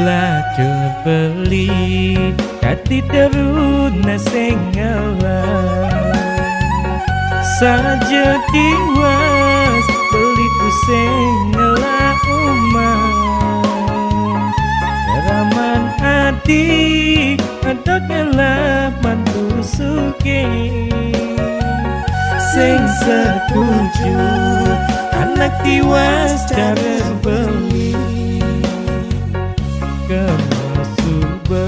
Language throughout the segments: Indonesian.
Lacur beli kati deruna sengalah saja tiwas beli tu sengalah umang raman hati ada kelap mantu suke sing setuju anak tiwas cara beli kemasuba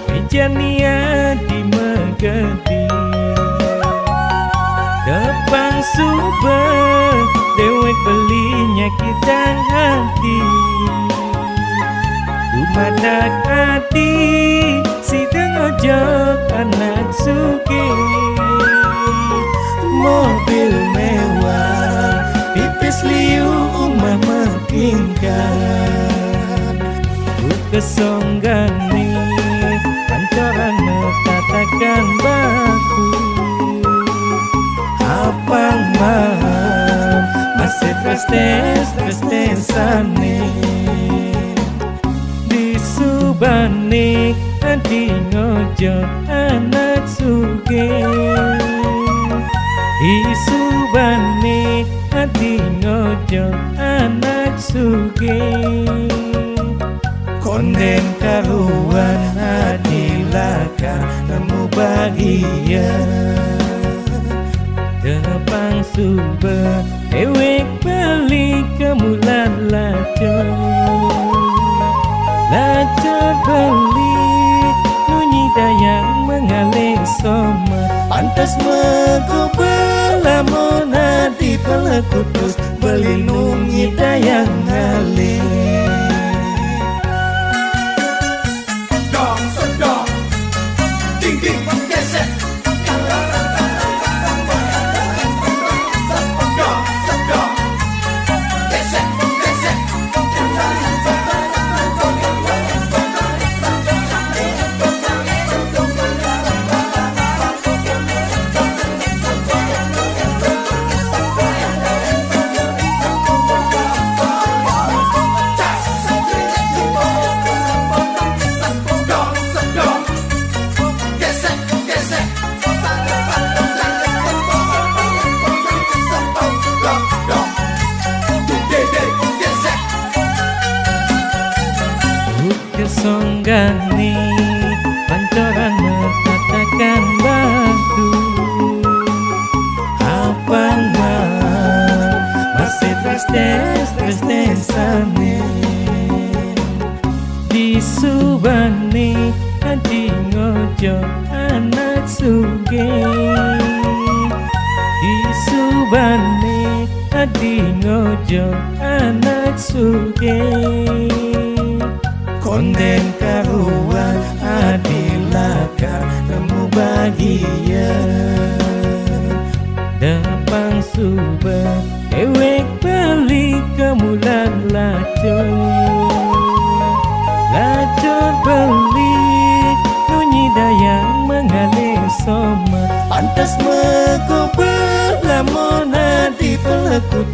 mejania di megati depan suba dewek belinya kita hati dumadak hati si dengojok anak suke mobil mewah pipis liu umah mekingkan kesonggani pancoran metatakan baku apang mam masih terus-terusane di subane hati ngojok anak suge di subane hati ngojok anak suge konden karuan adilaka nemu bahagia depan suba ewek beli kemulan lacur beli nunyi dayang mengalir soma pantas mengubah lamun hati pelekutus beli nunyi dayang ngalir kesonggani pancoran metatakan batu apang mam masih terus-terusane di subane hati ngojok anak suge di subane hati ngojok anak suge konden karuan adilaka nemu bahagia depan suba ewek beli kemulan lacur beli nunyi dayang mengalir soma pantas mengubah lamun hati pelekut